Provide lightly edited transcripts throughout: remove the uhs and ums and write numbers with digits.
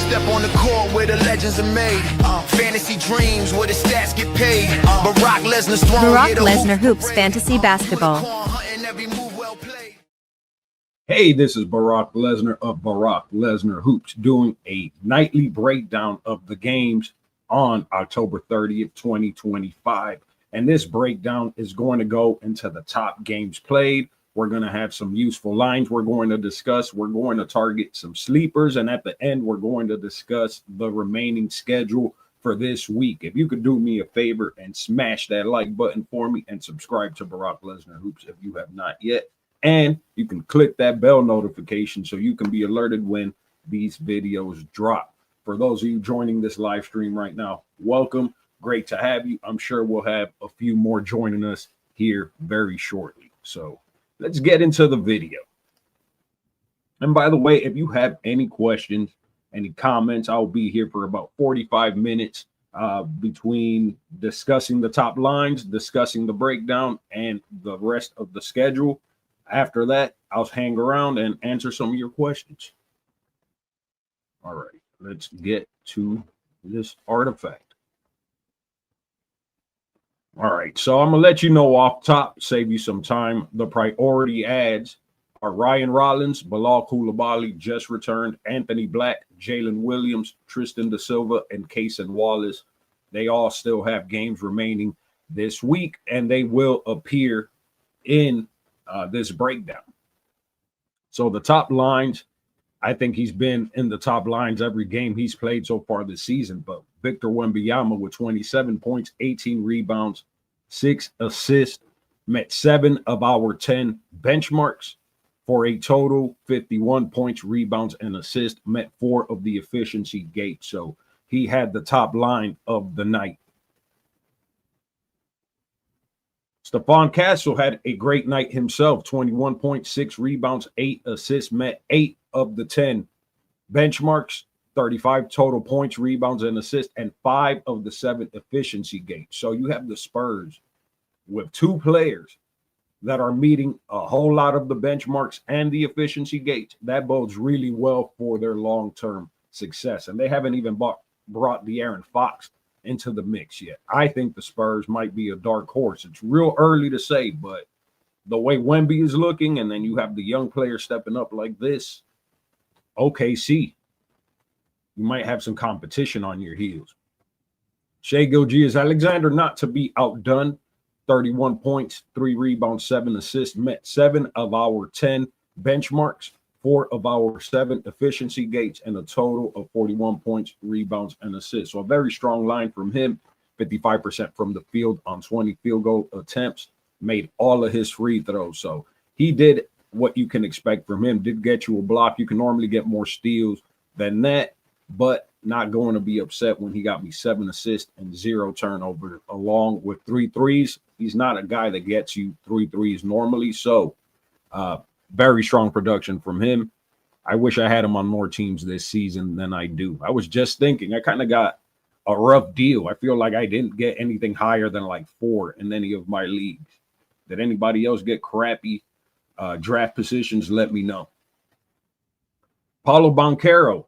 step on the court where the legends are made. Fantasy dreams where the stats get paid. Brock Lesnar's throne. Brock Lesnar Hoops Fantasy Basketball. Hey, this is Brock Lesnar of Brock Lesnar Hoops doing a nightly breakdown of the games on October 30th, 2025. And this breakdown is going to go into the top games played. We're going to have some useful lines we're going to discuss. We're going to target some sleepers. And at the end, we're going to discuss the remaining schedule for this week. If you could do me a favor and smash that like button for me and subscribe to Brock Lesnar Hoops if you have not yet. And you can click that bell notification so you can be alerted when these videos drop. For those of you joining this live stream right now, welcome. Great to have you. I'm sure we'll have a few more joining us here very shortly. So let's get into the video. And by the way, if you have any questions, any comments, I'll be here for about 45 minutes between discussing the top lines, discussing the breakdown, and the rest of the schedule. After that, I'll hang around and answer some of your questions. All right, let's get to this artifact. All right, so I'm going to let you know off top, save you some time. The priority ads are Ryan Rollins, Bilal Coulibaly just returned, Anthony Black, Jaylin Williams, Tristan da Silva, and Cason Wallace. They all still have games remaining this week, and they will appear in this breakdown. So the top lines, I think he's been in the top lines every game he's played so far this season. But Victor Wembanyama with 27 points, 18 rebounds, 6 assists, met 7 of our 10 benchmarks for a total 51 points, rebounds, and assists, met 4 of the efficiency gates. So he had the top line of the night. Stephon Castle had a great night himself, 21.6 rebounds, 8 assists, met 8 of the 10 benchmarks, 35 total points, rebounds, and assists, and 5 of the 7 efficiency gates. So you have the Spurs with 2 players that are meeting a whole lot of the benchmarks and the efficiency gates. That bodes really well for their long-term success. And they haven't even brought De'Aaron Fox into the mix yet. I think the Spurs might be a dark horse. It's real early to say, but the way Wemby is looking, and then you have the young players stepping up like this, OKC, you might have some competition on your heels. Shai Gilgeous-Alexander, not to be outdone, 31 points, 3 rebounds, 7 assists, met 7 of our 10 benchmarks, 4 of our 7 efficiency gates, and a total of 41 points, rebounds, and assists. So a very strong line from him, 55% from the field on 20 field goal attempts, made all of his free throws. So he did what you can expect from him, did get you a block. You can normally get more steals than that, but not going to be upset when he got me 7 assists and 0 turnover along with 3 threes. He's not a guy that gets you 3 threes normally. So very strong production from him. I wish I had him on more teams this season than I do. I was just thinking, I kind of got a rough deal. I feel like I didn't get anything higher than like 4 in any of my leagues. Did anybody else get crappy draft positions? Let me know. Paolo Banchero,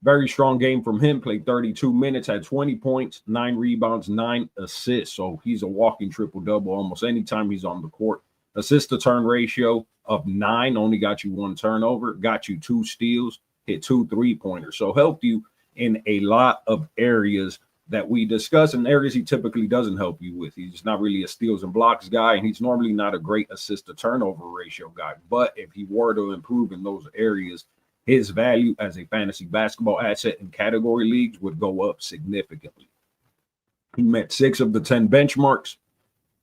very strong game from him. Played 32 minutes, had 20 points, 9 rebounds, 9 assists. So he's a walking triple-double almost anytime he's on the court. Assist-to-turn ratio of 9, only got you 1 turnover, got you 2 steals, hit 2 3-pointers. So helped you in a lot of areas that we discuss, and areas he typically doesn't help you with. He's not really a steals and blocks guy, and he's normally not a great assist-to-turnover ratio guy. But if he were to improve in those areas, his value as a fantasy basketball asset in category leagues would go up significantly. He met 6 of the 10 benchmarks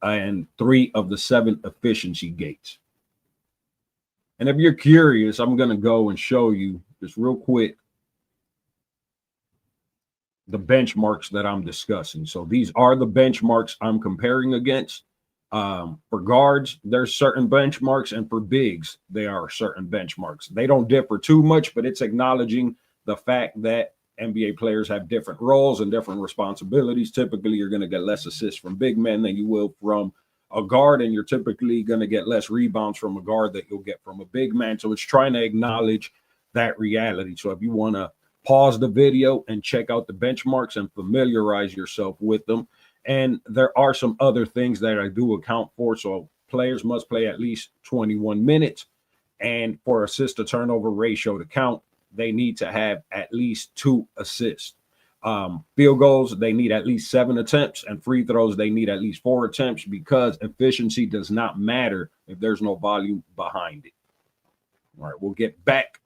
and 3 of the 7 efficiency gates. And if you're curious, I'm going to go and show you just real quick the benchmarks that I'm discussing. So these are the benchmarks I'm comparing against. For guards, there's certain benchmarks, and for bigs, there are certain benchmarks. They don't differ too much, but it's acknowledging the fact that NBA players have different roles and different responsibilities. Typically, you're going to get less assists from big men than you will from a guard, and you're typically going to get less rebounds from a guard that you'll get from a big man. So it's trying to acknowledge that reality. So if you want to pause the video and check out the benchmarks and familiarize yourself with them. And there are some other things that I do account for. So players must play at least 21 minutes. And for assist to turnover ratio to count, they need to have at least 2 assists. Field goals, they need at least 7 attempts, and free throws, they need at least 4 attempts, because efficiency does not matter if there's no volume behind it. All right, we'll get back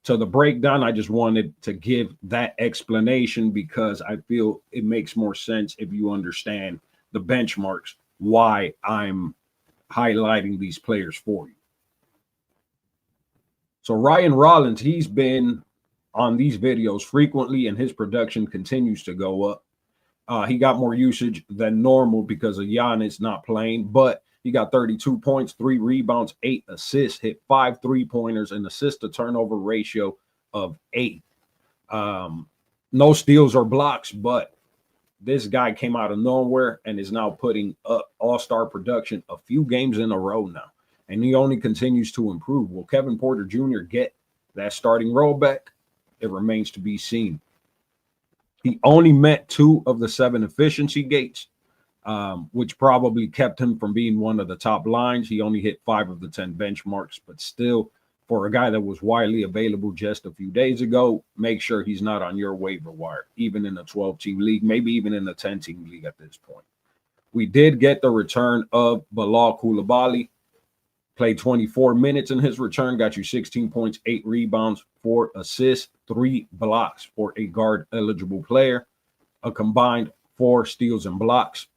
to the breakdown. I just wanted to give that explanation because I feel it makes more sense if you understand the benchmarks, why I'm highlighting these players for you. So Ryan Rollins, he's been on these videos frequently, and his production continues to go up. He got more usage than normal because of Giannis not playing, but he got 32 points, 3 rebounds, 8 assists, hit 5 3-pointers, and assist to turnover ratio of 8. No steals or blocks, but this guy came out of nowhere and is now putting up all-star production a few games in a row now, and he only continues to improve. Will Kevin Porter Jr. get that starting role back? It remains to be seen. He only met 2 of the 7 efficiency gates, which probably kept him from being one of the top lines. He only hit 5 of the 10 benchmarks, but still, for a guy that was widely available just a few days ago, make sure he's not on your waiver wire, even in a 12-team league, maybe even in a 10-team league at this point. We did get the return of Bilal Coulibaly. Played 24 minutes in his return, got you 16 points, 8 rebounds, 4 assists, 3 blocks for a guard-eligible player, a combined 4 steals and blocks,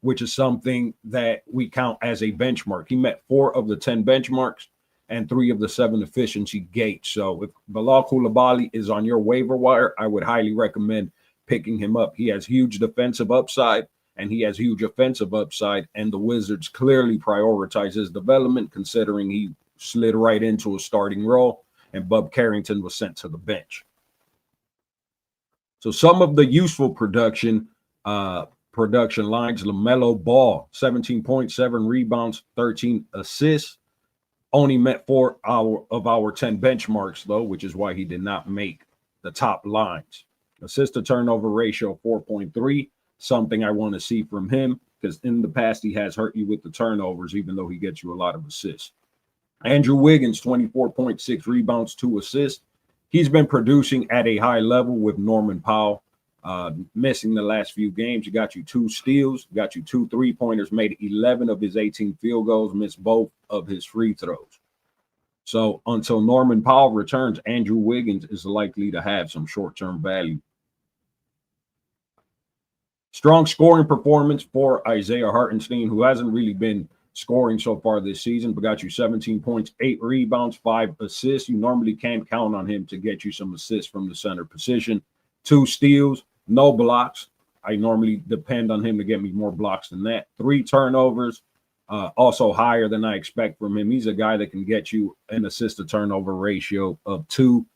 which is something that we count as a benchmark. He met 4 of the 10 benchmarks and 3 of the 7 efficiency gates. So if Bilal Coulibaly is on your waiver wire, I would highly recommend picking him up. He has huge defensive upside, and he has huge offensive upside, and the Wizards clearly prioritize his development, considering he slid right into a starting role and Bub Carrington was sent to the bench. So some of the useful production lines: LaMelo Ball, 17 points, 7 rebounds, 13 assists. Only met 4 of our 10 benchmarks, though, which is why he did not make the top lines. Assist to turnover ratio 4.3, something I want to see from him, because in the past he has hurt you with the turnovers, even though he gets you a lot of assists. Andrew Wiggins, 24.6 rebounds, 2 assists. He's been producing at a high level with Norman Powell missing the last few games. He got you 2 steals, got you 2 3-pointers, made 11 of his 18 field goals, missed both of his free throws. So until Norman Powell returns, Andrew Wiggins is likely to have some short-term value. Strong scoring performance for Isaiah Hartenstein, who hasn't really been scoring so far this season, but got you 17 points, 8 rebounds, 5 assists. You normally can't count on him to get you some assists from the center position. 2 steals, no blocks. I normally depend on him to get me more blocks than that. 3 turnovers, also higher than I expect from him. He's a guy that can get you an assist to turnover ratio of 2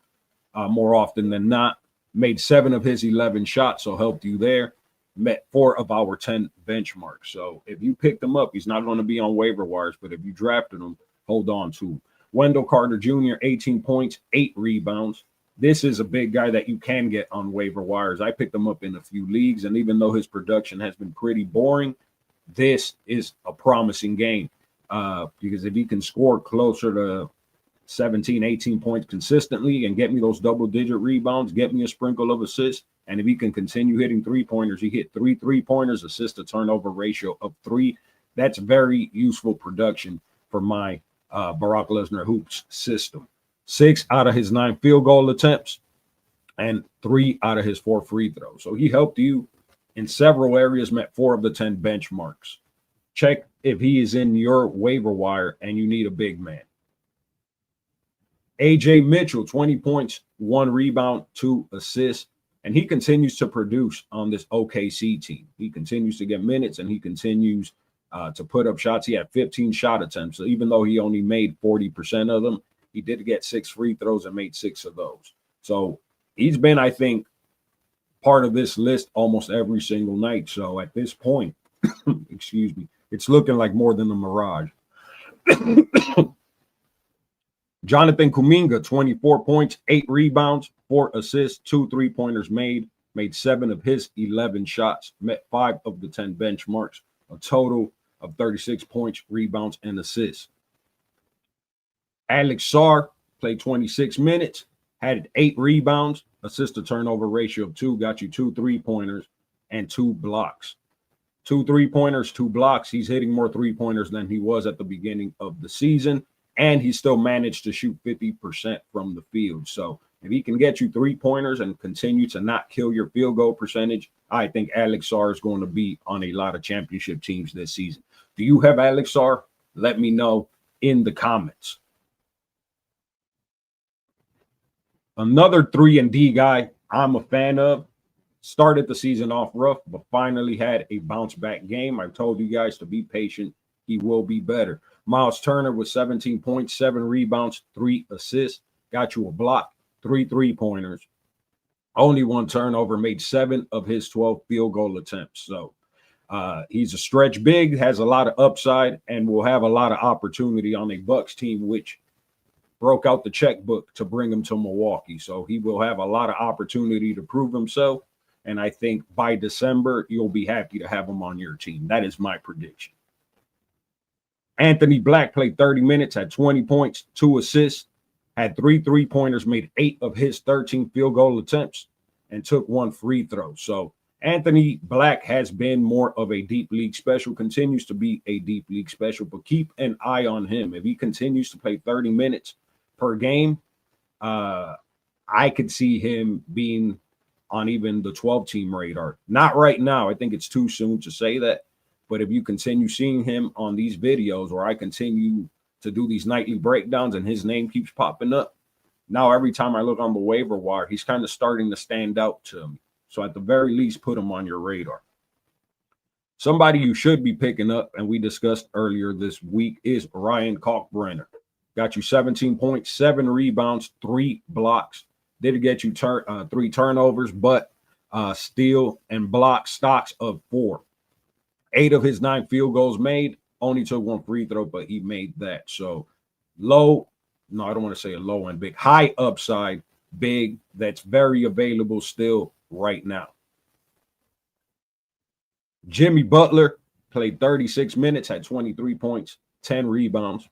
more often than not. Made 7 of his 11 shots, so helped you there. Met 4 of our 10 benchmarks. So if you picked him up, he's not going to be on waiver wires, but if you drafted him, hold on to him. Wendell Carter Jr., 18 points, 8 rebounds. This is a big guy that you can get on waiver wires. I picked him up in a few leagues, and even though his production has been pretty boring, this is a promising game because if he can score closer to 17, 18 points consistently and get me those double-digit rebounds, get me a sprinkle of assists, and if he can continue hitting 3-pointers, he hit 3 3-pointers, assist to turnover ratio of 3. That's very useful production for my Brock Lesnar Hoops system. 6 out of his 9 field goal attempts and 3 out of his 4 free throws. So he helped you in several areas, met 4 of the 10 benchmarks. Check if he is in your waiver wire and you need a big man. Ajay Mitchell, 20 points, 1 rebound, 2 assists, and he continues to produce on this OKC team. He continues to get minutes, and he continues to put up shots. He had 15 shot attempts, so even though he only made 40% of them, he did get 6 free throws and made 6 of those. So he's been, I think, part of this list almost every single night. So at this point, excuse me, it's looking like more than a mirage. Jonathan Kuminga, 24 points, 8 rebounds, 4 assists, 2 3-pointers made 7 of his 11 shots, met 5 of the 10 benchmarks, a total of 36 points, rebounds, and assists. Alex Sarr played 26 minutes, had 8 rebounds, assist to turnover ratio of 2, got you 2 3-pointers and 2 blocks. 2 3-pointers, 2 blocks. He's hitting more 3-pointers than he was at the beginning of the season, and he still managed to shoot 50% from the field. So if he can get you 3-pointers and continue to not kill your field goal percentage, I think Alex Sarr is going to be on a lot of championship teams this season. Do you have Alex Sarr? Let me know in the comments. Another 3-and-D guy I'm a fan of. Started the season off rough, but finally had a bounce-back game. I told you guys to be patient. He will be better. Myles Turner with 17 points, 7 rebounds, 3 assists. Got you a block, 3 3-pointers. Only 1 turnover, made 7 of his 12 field goal attempts. So he's a stretch big, has a lot of upside, and will have a lot of opportunity on a Bucks team, which broke out the checkbook to bring him to Milwaukee. So he will have a lot of opportunity to prove himself. And I think by December, you'll be happy to have him on your team. That is my prediction. Anthony Black played 30 minutes, had 20 points, 2 assists, had 3 3-pointers, made 8 of his 13 field goal attempts, and took 1 free throw. So Anthony Black has been more of a deep league special, continues to be a deep league special, but keep an eye on him. If he continues to play 30 minutes per game, I could see him being on even the 12-team radar. Not right now. I think it's too soon to say that. But if you continue seeing him on these videos, or I continue to do these nightly breakdowns and his name keeps popping up, now every time I look on the waiver wire, he's kind of starting to stand out to me. So at the very least, put him on your radar. Somebody you should be picking up, and we discussed earlier this week, is Ryan Kalkbrenner. Got you 17 points, 7 rebounds, 3 blocks. Did get you 3 turnovers, but steal and block stocks of 4. 8 of his 9 field goals made. Only took 1 free throw, but he made that. So low, no, I don't want to say a low and big. High upside, big, that's very available still right now. Jimmy Butler played 36 minutes, had 23 points, 10 rebounds.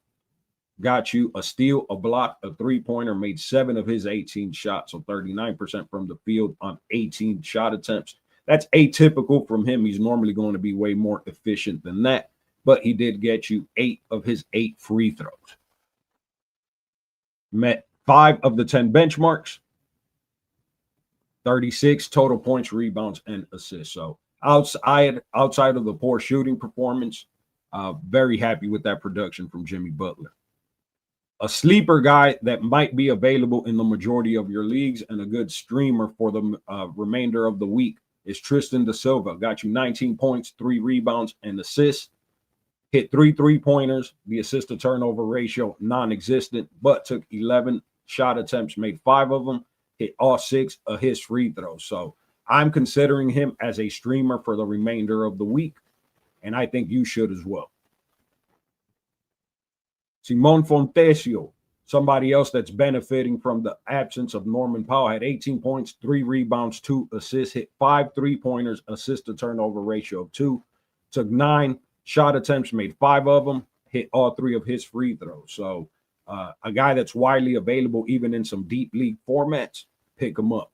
Got you a steal, a block, a 3-pointer, made 7 of his 18 shots, so 39% from the field on 18 shot attempts. That's atypical from him. He's normally going to be way more efficient than that, but he did get you 8 of his 8 free throws. Met 5 of the 10 benchmarks, 36 total points, rebounds, and assists. So outside of the poor shooting performance, very happy with that production from Jimmy Butler. A sleeper guy that might be available in the majority of your leagues and a good streamer for the remainder of the week is Tristan da Silva. Got you 19 points, 3 rebounds, and assists. Hit 3 3-pointers. The assist to turnover ratio non-existent, but took 11 shot attempts, made 5 of them, hit all 6 of his free throws. So I'm considering him as a streamer for the remainder of the week, and I think you should as well. Simone Fontecchio, somebody else that's benefiting from the absence of Norman Powell, had 18 points, 3 rebounds, 2 assists, hit 5 3-pointers, assist to turnover ratio of 2, took 9 shot attempts, made 5 of them, hit all 3 of his free throws. So a guy that's widely available even in some deep league formats, pick him up.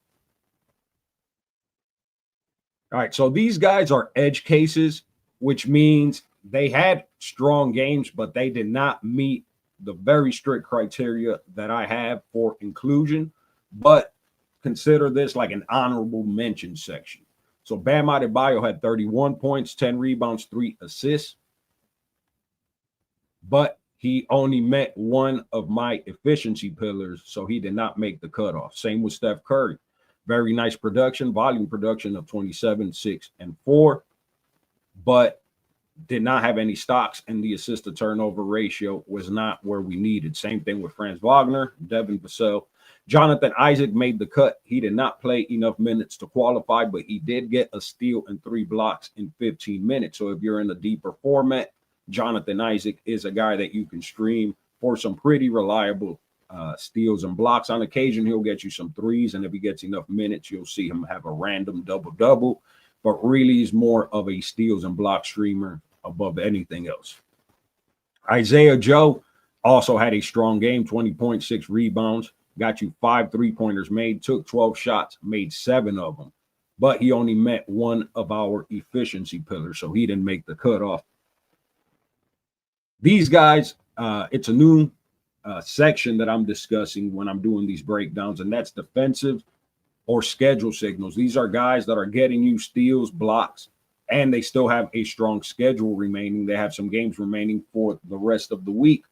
All right, so these guys are edge cases, which means they had strong games, but they did not meet the very strict criteria that I have for inclusion. But consider this like an honorable mention section. So Bam Adebayo had 31 points, 10 rebounds, 3 assists. But he only met one of my efficiency pillars, so he did not make the cutoff. Same with Steph Curry. Very nice production, volume production of 27, 6, and 4. But did not have any stocks, and the assist to turnover ratio was not where we needed. Same thing with Franz Wagner, Devin Vassell. Jonathan Isaac made the cut. He did not play enough minutes to qualify, but he did get a steal and 3 blocks in 15 minutes. So if you're in a deeper format, Jonathan Isaac is a guy that you can stream for some pretty reliable steals and blocks. On occasion, he'll get you some threes, and if he gets enough minutes, you'll see him have a random double-double. But really, he's more of a steals and block streamer above anything else. Isaiah Joe also had a strong game, 20.6 rebounds, got you 5 3-pointers made, took 12 shots, made 7 of them. But he only met one of our efficiency pillars, so he didn't make the cutoff. These guys, it's a new section that I'm discussing when I'm doing these breakdowns, and that's defensive or schedule signals. These are guys that are getting you steals, blocks, and they still have a strong schedule remaining. They have some games remaining for the rest of the week,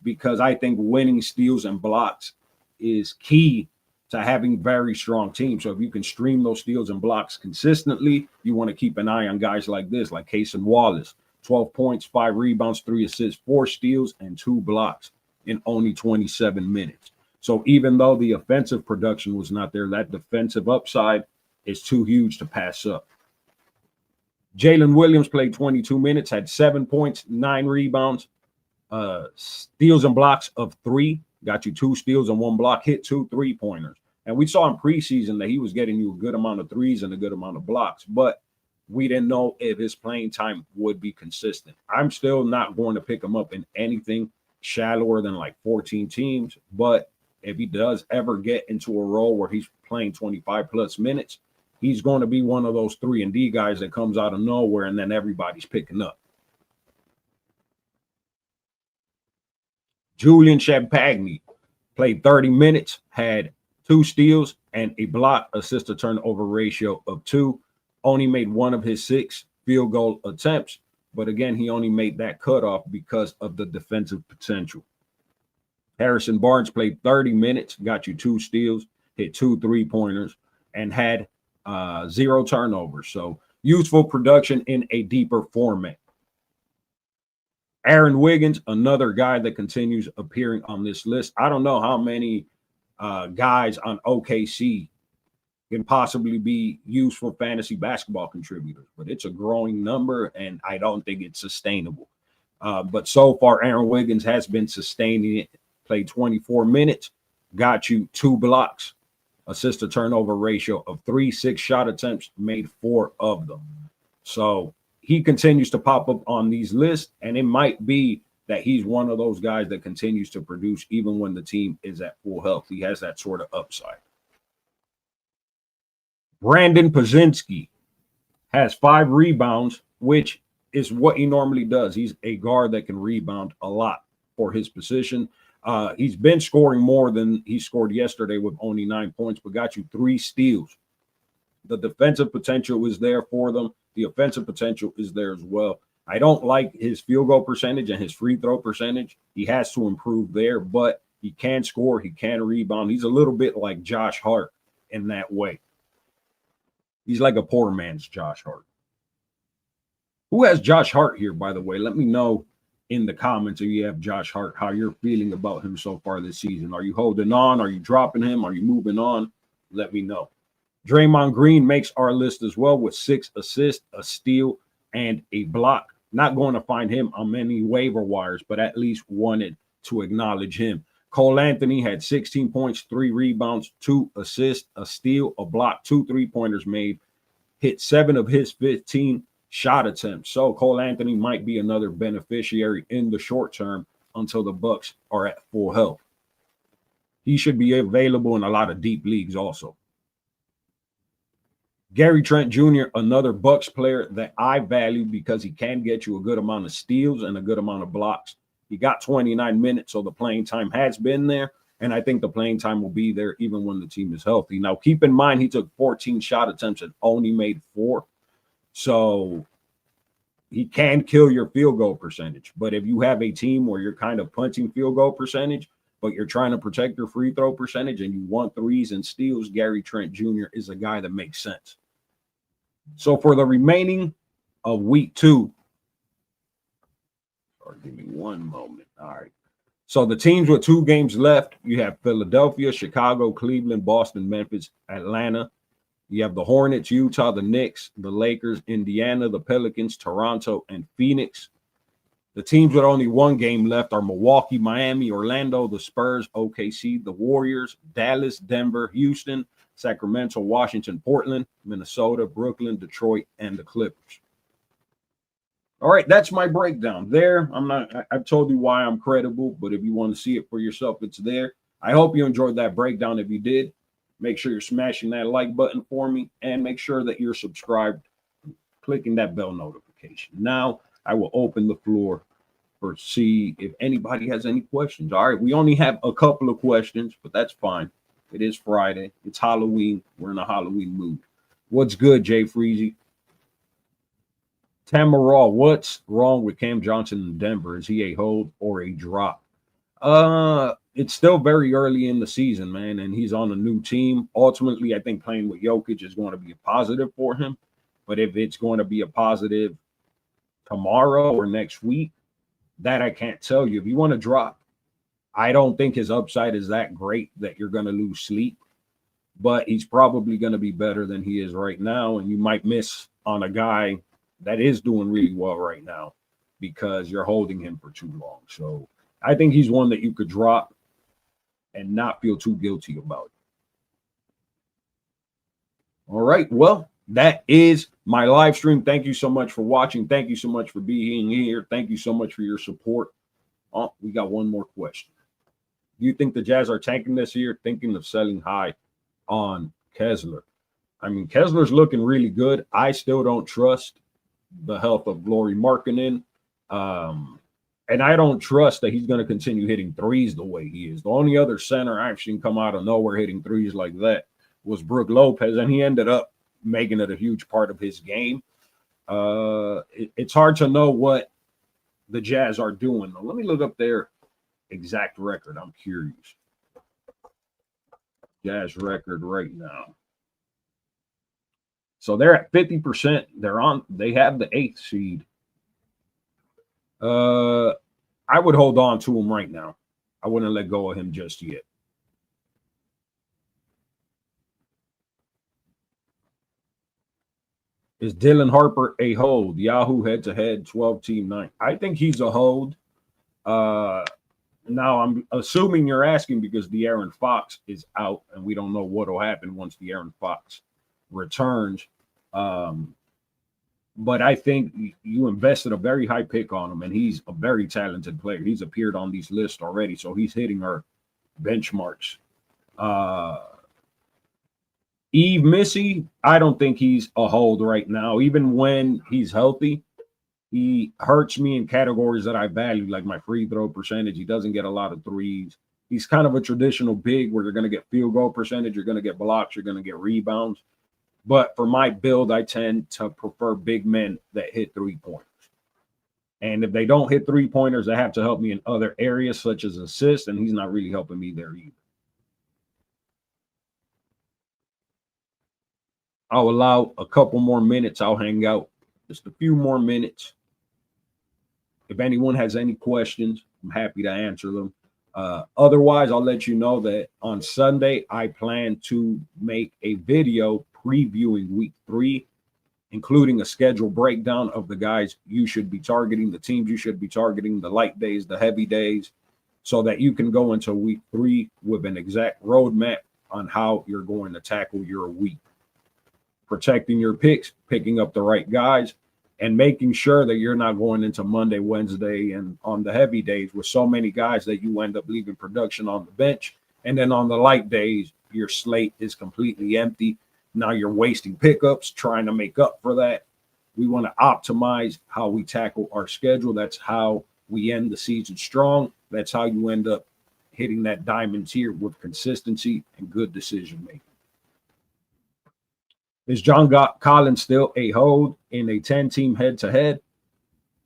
because I think winning steals and blocks is key to having very strong teams. So if you can stream those steals and blocks consistently, you want to keep an eye on guys like this, like Cason Wallace, 12 points, 5 rebounds, 3 assists, 4 steals, and 2 blocks in only 27 minutes. So even though the offensive production was not there, that defensive upside is too huge to pass up. Jaylin Williams played 22 minutes, had 7 points, 9 rebounds, steals and blocks of 3, got you 2 steals and 1 block, hit 2 3-pointers. And we saw in preseason that he was getting you a good amount of threes and a good amount of blocks, but we didn't know if his playing time would be consistent. I'm still not going to pick him up in anything shallower than like 14 teams, but if he does ever get into a role where he's playing 25 plus minutes, he's going to be one of those 3-and-D guys that comes out of nowhere and then everybody's picking up. Julian Champagny played 30 minutes, had 2 steals and a block, assist to turnover ratio of 2. Only made 1 of his 6 field goal attempts, but again, he only made that cutoff because of the defensive potential. Harrison Barnes played 30 minutes, got you 2 steals, hit 2 3-pointers, and had 0 turnovers. So useful production in a deeper format. Aaron Wiggins, another guy that continues appearing on this list. I don't know how many guys on OKC can possibly be useful fantasy basketball contributors, but it's a growing number, and I don't think it's sustainable. But so far, Aaron Wiggins has been sustaining it. Played 24 minutes, got you 2 blocks, assist to turnover ratio of 3, 6 shot attempts, made 4 of them. So he continues to pop up on these lists, and it might be that he's one of those guys that continues to produce even when the team is at full health. He has that sort of upside. Brandon Pozinski has 5 rebounds, which is what he normally does. He's a guard that can rebound a lot for his position. He's been scoring more than he scored yesterday with only 9 points, but got you 3 steals. The defensive potential is there for them. The offensive potential is there as well. I don't like his field goal percentage and his free throw percentage. He has to improve there, but he can score. He can rebound. He's a little bit like Josh Hart in that way. He's like a poor man's Josh Hart. Who has Josh Hart here, by the way? Let me know in the comments if you have Josh Hart, how you're feeling about him so far this season. Are you holding on? Are you dropping him? Are you moving on? Let me know. Draymond Green makes our list as well with 6 assists, a steal, and a block. Not going to find him on many waiver wires, but at least wanted to acknowledge him. Cole Anthony had 16 points, 3 rebounds, 2 assists, a steal, a block, 2 3-pointers made, hit 7 of his 15 shot attempts. So Cole Anthony might be another beneficiary in the short term until the Bucks are at full health. He should be available in a lot of deep leagues also. Gary Trent Jr., another Bucks player that I value because he can get you a good amount of steals and a good amount of blocks. He got 29 minutes, so the playing time has been there, and I think the playing time will be there even when the team is healthy. Now, keep in mind, he took 14 shot attempts and only made 4. So he can kill your field goal percentage. But if you have a team where you're kind of punching field goal percentage, but you're trying to protect your free throw percentage and you want threes and steals, Gary Trent Jr. is a guy that makes sense. So for the remaining of week 2, or give me one moment. All right. So the teams with 2 games left, you have Philadelphia, Chicago, Cleveland, Boston, Memphis, Atlanta. You have the Hornets, Utah, the Knicks, the Lakers, Indiana, the Pelicans, Toronto, and Phoenix. The teams with only one game left are Milwaukee, Miami, Orlando, the Spurs, OKC, the Warriors, Dallas, Denver, Houston, Sacramento, Washington, Portland, Minnesota, Brooklyn, Detroit, and the Clippers. All right, that's my breakdown there. I've told you why I'm credible, but if you want to see it for yourself, it's there. I hope you enjoyed that breakdown. If you did, make sure you're smashing that like button for me and make sure that you're subscribed, clicking that bell notification. Now, I will open the floor for see if anybody has any questions. All right, we only have a couple of questions, but that's fine. It is Friday. It's Halloween. We're in a Halloween mood. What's good, Jay Freezy? Tamaral, what's wrong with Cam Johnson in Denver? Is he a hold or a drop? It's still very early in the season, man, and he's on a new team. Ultimately, I think playing with Jokic is going to be a positive for him. But if it's going to be a positive tomorrow or next week, that I can't tell you. If you want to drop, I don't think his upside is that great that you're going to lose sleep. But he's probably going to be better than he is right now, and you might miss on a guy that is doing really well right now because you're holding him for too long. So I think he's one that you could drop and not feel too guilty about it. All right. Well, that is my live stream. Thank you so much for watching. Thank you so much for being here. Thank you so much for your support. Oh, we got one more question. Do you think the Jazz are tanking this year, thinking of selling high on Kessler? I mean, Kessler's looking really good. I still don't trust the health of Lauri Markkanen. And I don't trust that he's going to continue hitting threes the way he is. The only other center I've seen come out of nowhere hitting threes like that was Brook Lopez, and he ended up making it a huge part of his game. It's hard to know what the Jazz are doing. Let me look up their exact record. I'm curious. Jazz record right now. So they're at 50%. They have the 8th seed. I would hold on to him right now. I wouldn't let go of him just yet. Is Dylan Harper a hold? Yahoo head-to-head 12-team 9. I think he's a hold. Now, I'm assuming you're asking because De'Aaron Fox is out, and we don't know what will happen once De'Aaron Fox returns. But I think you invested a very high pick on him, and he's a very talented player. He's appeared on these lists already, so he's hitting our benchmarks. Eve Missy, I don't think he's a hold right now. Even when he's healthy, he hurts me in categories that I value, like my free throw percentage. He doesn't get a lot of threes. He's kind of a traditional big where you're going to get field goal percentage, you're going to get blocks, you're going to get rebounds. But for my build, I tend to prefer big men that hit three-pointers. And if they don't hit three-pointers, they have to help me in other areas such as assists, and he's not really helping me there either. I'll allow a couple more minutes. I'll hang out just a few more minutes. If anyone has any questions, I'm happy to answer them. Otherwise, I'll let you know that on Sunday, I plan to make a video previewing week 3, including a schedule breakdown of the guys you should be targeting, the teams you should be targeting, the light days, the heavy days, so that you can go into week 3 with an exact roadmap on how you're going to tackle your week. Protecting your picks, picking up the right guys, and making sure that you're not going into Monday, Wednesday, and on the heavy days with so many guys that you end up leaving production on the bench. And then on the light days, your slate is completely empty. Now you're wasting pickups trying to make up for that. We want to optimize how we tackle our schedule. That's how we end the season strong. That's how you end up hitting that diamond tier with consistency and good decision making. Is John Collins still a hold in a 10-team head-to-head?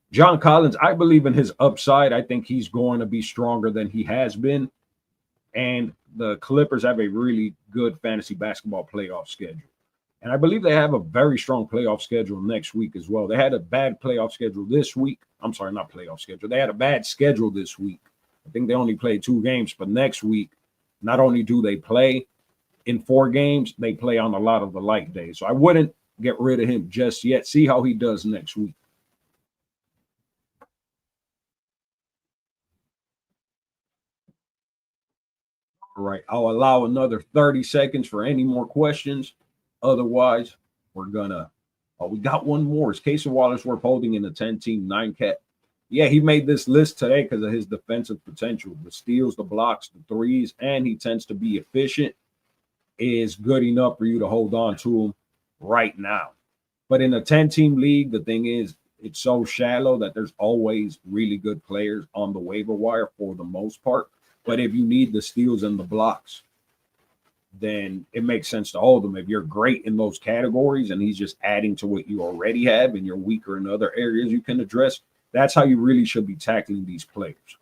John Collins, I believe in his upside. I think he's going to be stronger than he has been. And the Clippers have a really good fantasy basketball playoff schedule. And I believe they have a very strong playoff schedule next week as well. They had a bad playoff schedule this week. I'm sorry, not playoff schedule. They had a bad schedule this week. I think they only played 2 games. But next week, not only do they play in 4 games, they play on a lot of the light days. So I wouldn't get rid of him just yet. See how he does next week. All right. I'll allow another 30 seconds for any more questions. Otherwise, we're gonna. Oh, we got one more. Is Cason Wallace worth holding in the 10-team 9-cat? Yeah, he made this list today because of his defensive potential. The steals, the blocks, the threes, and he tends to be efficient. Is good enough for you to hold on to him right now. But in a 10-team league, the thing is, it's so shallow that there's always really good players on the waiver wire for the most part. But if you need the steals and the blocks, then it makes sense to hold him. If you're great in those categories and he's just adding to what you already have and you're weaker in other areas you can address, that's how you really should be tackling these players.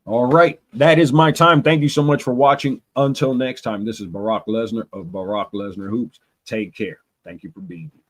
All right, that is my time. Thank you so much for watching. Until next time, this is Brock Lesnar of Brock Lesnar Hoops. Take care. Thank you for being here.